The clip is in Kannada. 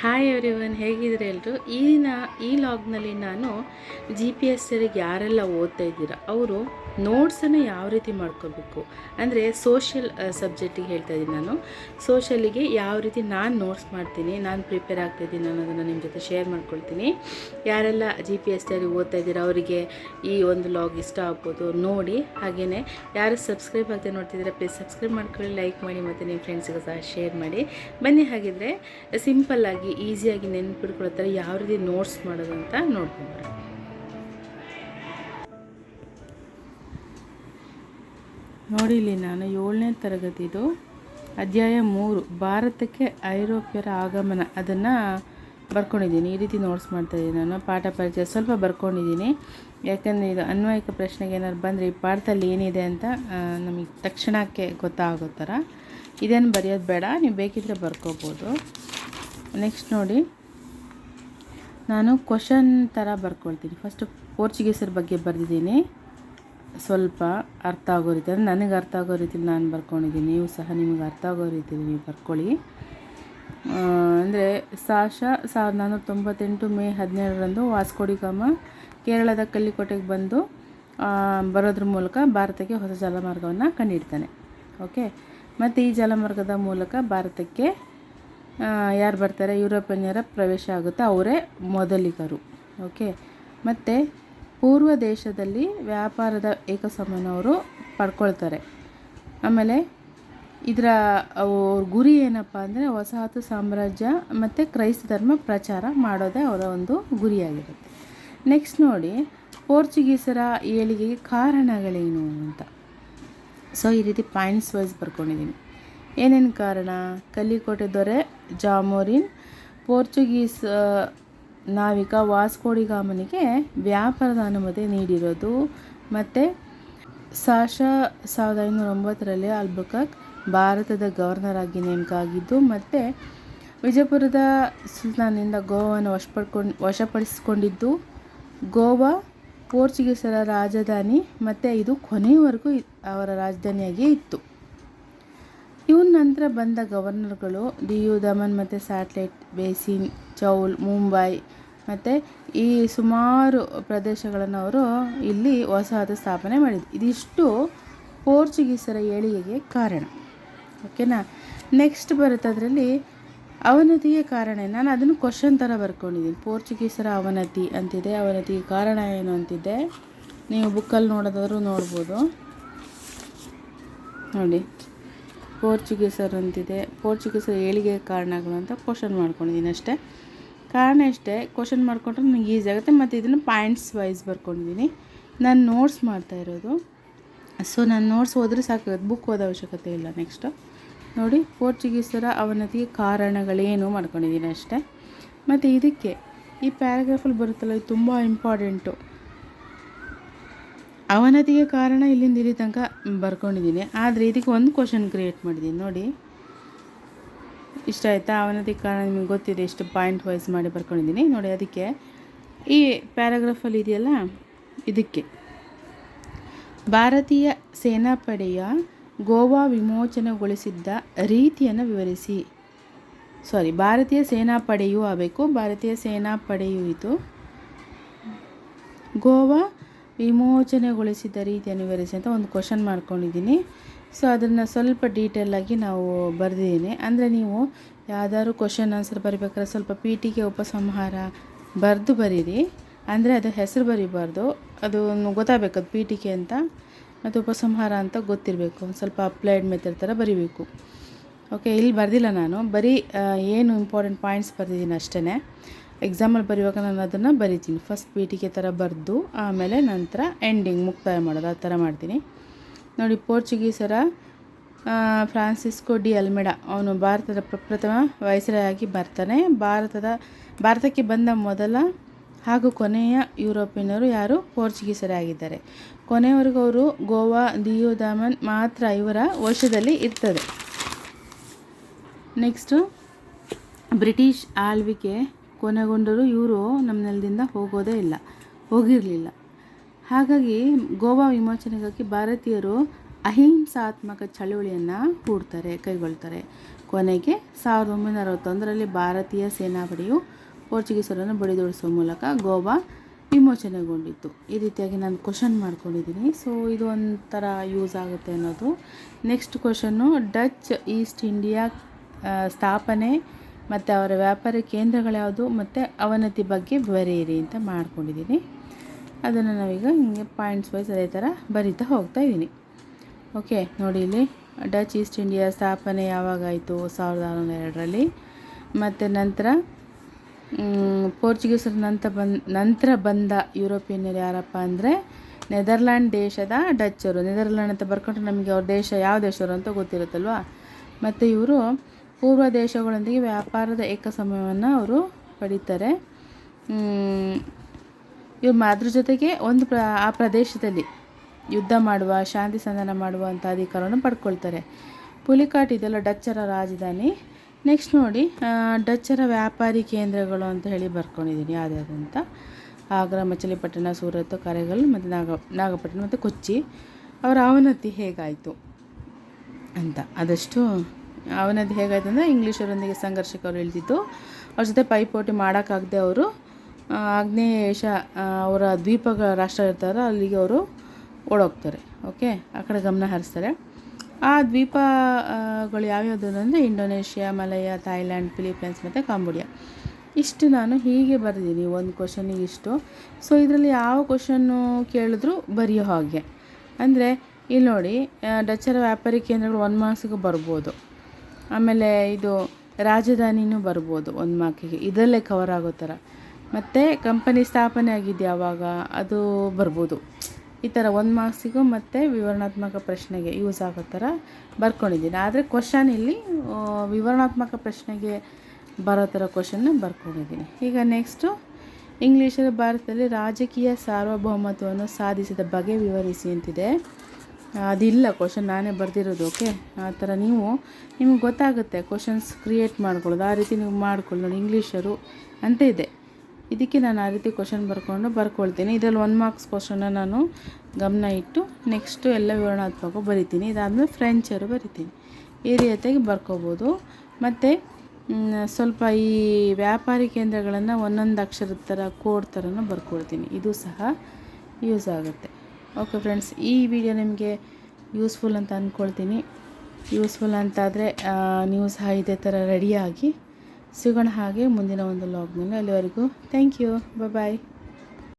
ಹಾಯ್ ಎವ್ರಿವನ್, ಹೇಗಿದ್ದೀರ ಎಲ್ಲರೂ? ಈ ಲಾಗ್ನಲ್ಲಿ ನಾನು GPSರಿಗೆ ಯಾರೆಲ್ಲ ಓದ್ತಾ ಇದ್ದೀರಾ ಅವರು ನೋಟ್ಸನ್ನು ಯಾವ ರೀತಿ ಮಾಡ್ಕೋಬೇಕು ಅಂದರೆ ಸೋಷಿಯಲ್ ಸಬ್ಜೆಕ್ಟಿಗೆ ಹೇಳ್ತಾ ಇದ್ದೀನಿ. ನಾನು ಸೋಷಲಿಗೆ ಯಾವ ರೀತಿ ನಾನು ನೋಟ್ಸ್ ಮಾಡ್ತೀನಿ, ನಾನು ಪ್ರಿಪೇರ್ ಆಗ್ತಾಯಿದ್ದೀನಿ ಅನ್ನೋದನ್ನು ನಿಮ್ಮ ಜೊತೆ ಶೇರ್ ಮಾಡ್ಕೊಳ್ತೀನಿ. ಯಾರೆಲ್ಲ GPSರಿಗೆ ಓದ್ತಾ ಇದ್ದೀರಾ ಅವರಿಗೆ ಈ ಒಂದು ಲಾಗ್ ಇಷ್ಟ ಆಗ್ಬೋದು, ನೋಡಿ. ಹಾಗೆಯೇ ಯಾರು ಸಬ್ಸ್ಕ್ರೈಬ್ ಆಗದೆ ನೋಡ್ತಿದ್ದೀರಾ ಪ್ಲೀಸ್ ಸಬ್ಸ್ಕ್ರೈಬ್ ಮಾಡ್ಕೊಳ್ಳಿ, ಲೈಕ್ ಮಾಡಿ ಮತ್ತು ನಿಮ್ಮ ಫ್ರೆಂಡ್ಸ್ಗೂ ಸಹ ಶೇರ್ ಮಾಡಿ. ಬನ್ನಿ, ಹಾಗಿದ್ರೆ ಸಿಂಪಲ್ಲಾಗಿ ಈಸಿಯಾಗಿ ನೆನ್ಪಿಡ್ಕೊಳ್ಳೋ ಥರ ಯಾವ ರೀತಿ ನೋಟ್ಸ್ ಮಾಡೋದು ಅಂತ ನೋಡ್ಕೊಂಡ್ರೆ. ನೋಡಿ, ಇಲ್ಲಿ ನಾನು 7ನೇ ತರಗತಿದು ಅಧ್ಯಾಯ 3 ಭಾರತಕ್ಕೆ ಐರೋಪ್ಯರ ಆಗಮನ ಅದನ್ನು ಬರ್ಕೊಂಡಿದ್ದೀನಿ. ಈ ರೀತಿ ನೋಟ್ಸ್ ಮಾಡ್ತಾಯಿದ್ದೀನಿ. ನಾನು ಪಾಠ ಪರಿಚಯ ಸ್ವಲ್ಪ ಬರ್ಕೊಂಡಿದ್ದೀನಿ, ಯಾಕಂದರೆ ಇದು ಅನ್ವಯಿಕ ಪ್ರಶ್ನೆಗೆ ಏನಾದ್ರು ಬಂದರೆ ಈ ಪಾಠದಲ್ಲಿ ಏನಿದೆ ಅಂತ ನಮಗೆ ತಕ್ಷಣಕ್ಕೆ ಗೊತ್ತಾಗೋ ಥರ. ಇದೇನು ಬರೆಯೋದು ಬೇಡ, ನೀವು ಬೇಕಿದ್ದರೆ ಬರ್ಕೋಬೋದು. ನೆಕ್ಸ್ಟ್ ನೋಡಿ, ನಾನು ಕ್ವಶನ್ ಥರ ಬರ್ಕೊಳ್ತೀನಿ. ಫಸ್ಟು ಪೋರ್ಚುಗೀಸರ ಬಗ್ಗೆ ಬರೆದಿದ್ದೀನಿ, ಸ್ವಲ್ಪ ಅರ್ಥ ಆಗೋ ರೀತಿ, ಅಂದರೆ ನನಗೆ ಅರ್ಥ ಆಗೋ ರೀತಿಲಿ ನಾನು ಬರ್ಕೊಂಡಿದ್ದೀನಿ. ನೀವು ಸಹ ನಿಮಗೆ ಅರ್ಥ ಆಗೋ ರೀತಿಲಿ ನೀವು ಬರ್ಕೊಳ್ಳಿ. ಅಂದರೆ 1498 ಮೇ 17ರಂದು ವಾಸ್ಕೋ ಡಿ ಗಾಮ ಕೇರಳದ ಕಲ್ಲಿಕೋಟೆಗೆ ಬಂದು ಬರೋದ್ರ ಮೂಲಕ ಭಾರತಕ್ಕೆ ಹೊಸ ಜಲಮಾರ್ಗವನ್ನು ಕಂಡುಹಿಡ್ತಾನೆ. ಓಕೆ, ಮತ್ತು ಈ ಜಲಮಾರ್ಗದ ಮೂಲಕ ಭಾರತಕ್ಕೆ ಯಾರು ಬರ್ತಾರೆ, ಯುರೋಪಿಯನ್ನರ ಪ್ರವೇಶ ಆಗುತ್ತೆ, ಅವರೇ ಮೊದಲಿಗರು. ಓಕೆ, ಮತ್ತು ಪೂರ್ವ ದೇಶದಲ್ಲಿ ವ್ಯಾಪಾರದ ಏಕಸ್ವಾಮ್ಯನವರು ಪಡ್ಕೊಳ್ತಾರೆ. ಆಮೇಲೆ ಇದರ ಗುರಿ ಏನಪ್ಪ ಅಂದರೆ ವಸಾಹತು ಸಾಮ್ರಾಜ್ಯ ಮತ್ತು ಕ್ರೈಸ್ತ ಧರ್ಮ ಪ್ರಚಾರ ಮಾಡೋದೇ ಅವರ ಒಂದು ಗುರಿಯಾಗಿರುತ್ತೆ. ನೆಕ್ಸ್ಟ್ ನೋಡಿ, ಪೋರ್ಚುಗೀಸರ ಏಳಿಗೆಗೆ ಕಾರಣಗಳೇನು ಅಂತ. ಸೊ ಈ ರೀತಿ ಪಾಯಿಂಟ್ಸ್ ವೈಸ್ ಬರ್ಕೊಂಡಿದ್ದೀನಿ. ಏನೇನು ಕಾರಣ? ಕಲ್ಲಿಕೋಟೆ ದೊರೆ ಜಾಮೋರಿನ್ ಪೋರ್ಚುಗೀಸ್ ನಾವಿಕ ವಾಸ್ಕೋ ಡಿ ಗಾಮನಿಗೆ ವ್ಯಾಪಾರದ ಅನುಮತಿ ನೀಡಿರೋದು, ಮತ್ತು 1509ರಲ್ಲಿ ಅಲ್ಬುಕರ್ಕ್ ಭಾರತದ ಗವರ್ನರ್ ಆಗಿ ನೇಮಕ ಆಗಿದ್ದು, ಮತ್ತು ವಿಜಯಪುರದ ಸುಲ್ತಾನಿಂದ ಗೋವಾವನ್ನು ವಶಪಡಿಸಿಕೊಂಡಿದ್ದು. ಗೋವಾ ಪೋರ್ಚುಗೀಸರ ರಾಜಧಾನಿ ಮತ್ತು ಇದು ಕೊನೆಯವರೆಗೂ ಅವರ ರಾಜಧಾನಿಯಾಗಿಯೇ ಇತ್ತು. ಇವನ ನಂತರ ಬಂದ ಗವರ್ನರ್ಗಳು ದಿಯು ದಮನ್ ಮತ್ತು ಸ್ಯಾಟಲೈಟ್ ಬೇಸಿನ್, ಚೌಲ್, ಮುಂಬೈ ಮತ್ತು ಈ ಸುಮಾರು ಪ್ರದೇಶಗಳನ್ನು ಅವರು ಇಲ್ಲಿ ವಸಾಹತು ಸ್ಥಾಪನೆ ಮಾಡಿದ್ರು. ಇದಿಷ್ಟು ಪೋರ್ಚುಗೀಸರ ಏಳಿಗೆಗೆ ಕಾರಣ. ಓಕೆನಾ? ನೆಕ್ಸ್ಟ್ ಬರುತ್ತೆ ಅದರಲ್ಲಿ ಅವನತಿಗೆ ಕಾರಣ. ನಾನು ಅದನ್ನು ಕ್ವಶನ್ ಥರ ಬರ್ಕೊಂಡಿದ್ದೀನಿ. ಪೋರ್ಚುಗೀಸರ ಅವನತಿ ಅಂತಿದೆ, ಅವನತಿಗೆ ಕಾರಣ ಏನು ಅಂತಿದೆ. ನೀವು ಬುಕ್ಕಲ್ಲಿ ನೋಡೋದಾದ್ರೂ ನೋಡ್ಬೋದು. ನೋಡಿ, ಪೋರ್ಚುಗೀಸರು ಅಂತಿದೆ, ಪೋರ್ಚುಗೀಸರ ಏಳಿಗೆ ಕಾರಣಗಳು ಅಂತ ಕ್ವಶನ್ ಮಾಡ್ಕೊಂಡಿದ್ದೀನಿ ಅಷ್ಟೇ. ಕಾರಣ ಇಷ್ಟೇ, ಕ್ವಶನ್ ಮಾಡಿಕೊಂಡ್ರೆ ನನಗೆ ಈಸಿ ಆಗುತ್ತೆ. ಮತ್ತು ಇದನ್ನು ಪಾಯಿಂಟ್ಸ್ ವೈಸ್ ಬರ್ಕೊಂಡಿದ್ದೀನಿ. ನಾನು ನೋಟ್ಸ್ ಮಾಡ್ತಾ ಇರೋದು, ಸೊ ನಾನು ನೋಟ್ಸ್ ಓದಿದ್ರೆ ಸಾಕಾಗುತ್ತೆ, ಬುಕ್ ಓದೋ ಅವಶ್ಯಕತೆ ಇಲ್ಲ. ನೆಕ್ಸ್ಟು ನೋಡಿ, ಪೋರ್ಚುಗೀಸರ ಅವನತಿಗೆ ಕಾರಣಗಳೇನು ಮಾಡ್ಕೊಂಡಿದ್ದೀನಿ ಅಷ್ಟೇ. ಮತ್ತು ಇದಕ್ಕೆ ಈ ಪ್ಯಾರಾಗ್ರಾಫಲ್ಲಿ ಬರುತ್ತಲ್ಲ, ಇದು ತುಂಬ ಇಂಪಾರ್ಟೆಂಟು. ಅವನತಿಗೆ ಕಾರಣ ಇಲ್ಲಿಂದ ಇಲ್ಲಿ ತನಕ ಬರ್ಕೊಂಡಿದ್ದೀನಿ, ಆದರೆ ಇದಕ್ಕೆ ಒಂದು ಕ್ವಶನ್ ಕ್ರಿಯೇಟ್ ಮಾಡಿದ್ದೀನಿ. ನೋಡಿ, ಇಷ್ಟ ಆಯಿತಾ? ಅವನತಿಗೆ ಕಾರಣ ನಿಮಗೆ ಗೊತ್ತಿದೆ, ಎಷ್ಟು ಪಾಯಿಂಟ್ ವೈಸ್ ಮಾಡಿ ಬರ್ಕೊಂಡಿದ್ದೀನಿ. ನೋಡಿ, ಅದಕ್ಕೆ ಈ ಪ್ಯಾರಾಗ್ರಾಫಲ್ಲಿ ಇದೆಯಲ್ಲ, ಇದಕ್ಕೆ ಭಾರತೀಯ ಸೇನಾಪಡೆಯ ಗೋವಾ ವಿಮೋಚನೆಗೊಳಿಸಿದ್ದ ರೀತಿಯನ್ನು ವಿವರಿಸಿ. ಭಾರತೀಯ ಸೇನಾಪಡೆಯೂ ಆಗಬೇಕು, ಭಾರತೀಯ ಸೇನಾಪಡೆಯೂ ಇದು. ಗೋವಾ ವಿಮೋಚನೆಗೊಳಿಸಿದ ರೀತಿಯನ್ನು ವಿವರಿಸಿ ಅಂತ ಒಂದು ಕ್ವಶನ್ ಮಾಡ್ಕೊಂಡಿದ್ದೀನಿ. ಸೊ ಅದನ್ನು ಸ್ವಲ್ಪ ಡೀಟೇಲಾಗಿ ನಾವು ಬರೆದಿದ್ದೀನಿ. ಅಂದರೆ ನೀವು ಯಾವ್ದಾದ್ರು ಕ್ವಶನ್ ಆನ್ಸರ್ ಬರಿಬೇಕಾದ್ರೆ ಸ್ವಲ್ಪ ಪೀಠಿಕೆ ಉಪಸಂಹಾರ ಬರೆದು ಬರೀರಿ. ಅಂದರೆ ಅದು ಹೆಸರು ಬರಿಬಾರ್ದು, ಅದು ಗೊತ್ತಾಗಬೇಕು ಅದು ಪೀಠಿಕೆ ಅಂತ ಮತ್ತು ಉಪಸಂಹಾರ ಅಂತ ಗೊತ್ತಿರಬೇಕು. ಒಂದು ಸ್ವಲ್ಪ ಅಪ್ಲೈಡ್ ಮೆಥಡ್ ಥರ ಬರಿಬೇಕು. ಓಕೆ, ಇಲ್ಲಿ ಬರೆದಿಲ್ಲ ನಾನು, ಬರೀ ಏನು ಇಂಪಾರ್ಟೆಂಟ್ ಪಾಯಿಂಟ್ಸ್ ಬರೆದಿದ್ದೀನಿ ಅಷ್ಟೇ. ಎಕ್ಸಾಮಲ್ಲಿ ಬರೆಯುವಾಗ ನಾನು ಅದನ್ನು ಬರಿತೀನಿ. ಫಸ್ಟ್ ಪೀಠಿಕೆ ಥರ ಬರೆದು ಆಮೇಲೆ ನಂತರ ಎಂಡಿಂಗ್ ಮುಕ್ತಾಯ ಮಾಡೋದು, ಆ ಥರ ಮಾಡ್ತೀನಿ. ನೋಡಿ, ಪೋರ್ಚುಗೀಸರ ಫ್ರಾನ್ಸಿಸ್ಕೋ ಡಿ ಅಲ್ಮೆಡಾ ಅವನು ಭಾರತದ ಪ್ರಪ್ರಥಮ ವೈಸ್ರಾಯ್ ಆಗಿ ಬರ್ತಾನೆ. ಭಾರತಕ್ಕೆ ಬಂದ ಮೊದಲ ಹಾಗೂ ಕೊನೆಯ ಯುರೋಪಿಯನ್ನರು ಯಾರು? ಪೋರ್ಚುಗೀಸರೇ ಆಗಿದ್ದಾರೆ. ಕೊನೆಯವರೆಗೂ ಅವರು ಗೋವಾ, ದಿಯು ದಮನ್ ಮಾತ್ರ ಇವರ ವಶದಲ್ಲಿ ಇರ್ತದೆ. ನೆಕ್ಸ್ಟು ಬ್ರಿಟಿಷ್ ಆಳ್ವಿಕೆ ಕೊನೆಗೊಂಡರೂ ಇವರು ನಮ್ಮ ನೆಲದಿಂದ ಹೋಗಿರಲಿಲ್ಲ. ಹಾಗಾಗಿ ಗೋವಾ ವಿಮೋಚನೆಗಾಗಿ ಭಾರತೀಯರು ಅಹಿಂಸಾತ್ಮಕ ಚಳುವಳಿಯನ್ನು ಕೈಗೊಳ್ತಾರೆ. ಕೊನೆಗೆ 1961ರಲ್ಲಿ ಭಾರತೀಯ ಸೇನಾಪಡೆಯು ಪೋರ್ಚುಗೀಸರನ್ನು ಬಡಿದೋಡಿಸುವ ಮೂಲಕ ಗೋವಾ ವಿಮೋಚನೆಗೊಂಡಿತ್ತು. ಈ ರೀತಿಯಾಗಿ ನಾನು ಕ್ವಶನ್ ಮಾಡ್ಕೊಂಡಿದ್ದೀನಿ. ಸೊ ಇದು ಒಂಥರ ಯೂಸ್ ಆಗುತ್ತೆ ಅನ್ನೋದು. Next question, Dutch East India ಸ್ಥಾಪನೆ ಮತ್ತು ಅವರ ವ್ಯಾಪಾರಿ ಕೇಂದ್ರಗಳ್ಯಾವುದು ಮತ್ತು ಅವನತಿ ಬಗ್ಗೆ ಬರೆಯಿರಿ ಅಂತ ಮಾಡ್ಕೊಂಡಿದ್ದೀನಿ. ಅದನ್ನು ನಾವೀಗ ಹಿಂಗೆ ಪಾಯಿಂಟ್ಸ್ ವೈಸ್ ಅದೇ ಥರ ಬರಿತಾ ಹೋಗ್ತಾ ಇದ್ದೀನಿ. ಓಕೆ, ನೋಡಿ ಇಲ್ಲಿ ಡಚ್ ಈಸ್ಟ್ ಇಂಡಿಯಾ ಸ್ಥಾಪನೆ ಯಾವಾಗಾಯಿತು? 1602ರಲ್ಲಿ. ಮತ್ತು ನಂತರ ಪೋರ್ಚುಗೀಸರ ನಂತರ ಬಂದ ಯುರೋಪಿಯನ್ನರು ಯಾರಪ್ಪ ಅಂದರೆ ನೆದರ್ಲ್ಯಾಂಡ್ ದೇಶದ ಡಚ್ಚರು. ನೆದರ್ಲ್ಯಾಂಡ್ ಅಂತ ಬರ್ಕೊಂಡ್ರೆ ನಮಗೆ ಅವ್ರ ದೇಶ ಯಾವ ದೇಶರು ಅಂತ ಗೊತ್ತಿರುತ್ತಲ್ವ. ಮತ್ತು ಇವರು ಪೂರ್ವ ದೇಶಗಳೊಂದಿಗೆ ವ್ಯಾಪಾರದ ಏಕಸಮಯವನ್ನು ಅವರು ಪಡೀತಾರೆ. ಇವರು ಅದ್ರ ಜೊತೆಗೆ ಆ ಪ್ರದೇಶದಲ್ಲಿ ಯುದ್ಧ ಮಾಡುವ, ಶಾಂತಿ ಸಂಧಾನ ಮಾಡುವಂಥ ಅಧಿಕಾರವನ್ನು ಪಡ್ಕೊಳ್ತಾರೆ. ಪುಲಿಕಾಟ್ ಇದೆಲ್ಲ ಡಚ್ಚರ ರಾಜಧಾನಿ. ನೆಕ್ಸ್ಟ್ ನೋಡಿ, ಡಚ್ಚರ ವ್ಯಾಪಾರಿ ಕೇಂದ್ರಗಳು ಅಂತ ಹೇಳಿ ಬರ್ಕೊಂಡಿದ್ದೀನಿ ಯಾವುದ್ಯಾವುದಂತ. ಆಗ್ರಾ, ಮಚಿಲಿಪಟ್ಟಣ, ಸೂರತ್, ಕರೆಗಲ್ ಮತ್ತು ನಾಗಪಟ್ಟಣ ಮತ್ತು ಕೊಚ್ಚಿ. ಅವರ ಅವನತಿ ಹೇಗಾಯಿತು ಅಂತ. ಅದಷ್ಟು ಅವನತಿ ಹೇಗಾಯಿತು ಅಂದರೆ ಇಂಗ್ಲೀಷರೊಂದಿಗೆ ಸಂಘರ್ಷಕ್ಕೆ ಅವರು ಇಳಿದಿದ್ದು. ಅವ್ರ ಜೊತೆ ಪೈಪೋಟಿ ಮಾಡೋಕ್ಕಾಗದೆ ಅವರು ಆಗ್ನೇಯ ಏಷ್ಯಾ ಅವರ ದ್ವೀಪಗಳ ರಾಷ್ಟ್ರ ಇರ್ತಾರೆ ಅಲ್ಲಿಗೆ ಅವರು ಓಡೋಗ್ತಾರೆ. ಓಕೆ, ಆ ಕಡೆ ಗಮನ ಹರಿಸ್ತಾರೆ. ಆ ದ್ವೀಪಗಳು ಯಾವ್ಯಾವುದು ಅಂದರೆ ಇಂಡೋನೇಷ್ಯಾ, ಮಲಯ, ಥಾಯ್ಲ್ಯಾಂಡ್, ಫಿಲಿಪೈನ್ಸ್ ಮತ್ತು ಕಾಂಬೋಡಿಯಾ. ಇಷ್ಟು ನಾನು ಹೀಗೆ ಬರೆದಿದ್ದೀನಿ ಒಂದು ಕ್ವಶನಿಗೆ ಇಷ್ಟು. ಸೊ ಇದರಲ್ಲಿ ಯಾವ ಕ್ವಶನ್ನು ಕೇಳಿದ್ರು ಬರೆಯೋ ಹಾಗೆ. ಅಂದರೆ ಇಲ್ಲಿ ನೋಡಿ, ಡಚ್ಚರ ವ್ಯಾಪಾರಿ ಕೇಂದ್ರಗಳು 1 ಮಾರ್ಕ್ಸಿಗೆ ಬರ್ಬೋದು. ಆಮೇಲೆ ಇದು ರಾಜಧಾನಿನೂ ಬರ್ಬೋದು 1 ಮಾರ್ಕಿಗೆ, ಇದರಲ್ಲೇ ಕವರ್ ಆಗೋ ಥರ. ಮತ್ತು ಕಂಪನಿ ಸ್ಥಾಪನೆ ಆಗಿದ್ದು ಯಾವಾಗ ಅದು ಬರ್ಬೋದು. ಈ ಥರ 1 ಮಾರ್ಕ್ಸಿಗೂ ಮತ್ತು ವಿವರಣಾತ್ಮಕ ಪ್ರಶ್ನೆಗೆ ಯೂಸ್ ಆಗೋ ಥರ ಬರ್ಕೊಂಡಿದ್ದೀನಿ. ಆದರೆ ಕ್ವಶನ್ ಇಲ್ಲಿ ವಿವರಣಾತ್ಮಕ ಪ್ರಶ್ನೆಗೆ ಬರೋ ಥರ ಕ್ವಶನ್ನ ಬರ್ಕೊಂಡಿದ್ದೀನಿ. ಈಗ ನೆಕ್ಸ್ಟು, ಇಂಗ್ಲೀಷರ ಭಾರತದಲ್ಲಿ ರಾಜಕೀಯ ಸಾರ್ವಭೌಮತ್ವವನ್ನು ಸಾಧಿಸಿದ ಬಗೆ ವಿವರಿಸಿ ಅಂತಿದೆ. ಅದಿಲ್ಲ ಕ್ವಶನ್, ನಾನೇ ಬರ್ದಿರೋದು. ಓಕೆ, ಆ ಥರ ನಿಮಗೆ ಗೊತ್ತಾಗುತ್ತೆ ಕ್ವಶನ್ಸ್ ಕ್ರಿಯೇಟ್ ಮಾಡ್ಕೊಳ್ಳೋದು. ಆ ರೀತಿ ನೀವು ಮಾಡ್ಕೊಳ್ಳಿ. ನೋಡಿ, ಇಂಗ್ಲೀಷರು ಅಂತ ಇದೆ, ಇದಕ್ಕೆ ನಾನು ಆ ರೀತಿ ಕ್ವಶನ್ ಬರ್ಕೊಳ್ತೀನಿ. ಇದರಲ್ಲಿ 1 ಮಾರ್ಕ್ಸ್ ಕ್ವಶನ್ನ ನಾನು ಗಮನ ಇಟ್ಟು ನೆಕ್ಸ್ಟು ಎಲ್ಲ ವಿವರಣಾತ್ಮಕ ಬರಿತೀನಿ. ಇದಾದಮೇಲೆ ಫ್ರೆಂಚರು ಬರಿತೀನಿ. ಈ ರೀತಿಯಾಗಿ ಬರ್ಕೋಬೋದು. ಮತ್ತು ಸ್ವಲ್ಪ ಈ ವ್ಯಾಪಾರಿ ಕೇಂದ್ರಗಳನ್ನು ಒಂದೊಂದು ಅಕ್ಷರದ ಥರ ಕೋಡ್ ಥರನೂ ಬರ್ಕೊಳ್ತೀನಿ. ಇದು ಸಹ ಯೂಸ್ ಆಗುತ್ತೆ. ಓಕೆ ಫ್ರೆಂಡ್ಸ್, ಈ ವಿಡಿಯೋ ನಿಮಗೆ ಯೂಸ್ಫುಲ್ ಅಂತ ಅಂದ್ಕೊಳ್ತೀನಿ. ಯೂಸ್ಫುಲ್ ಅಂತಾದರೆ ನೀವು ಸಹ ಇದೇ ಥರ ರೆಡಿಯಾಗಿ ಸಿಗೋಣ ಹಾಗೆ ಮುಂದಿನ ಒಂದು ವ್ಲಾಗ್ನಲ್ಲಿ. ಅಲ್ಲಿವರೆಗೂ ಥ್ಯಾಂಕ್ ಯು, ಬಾಯ್.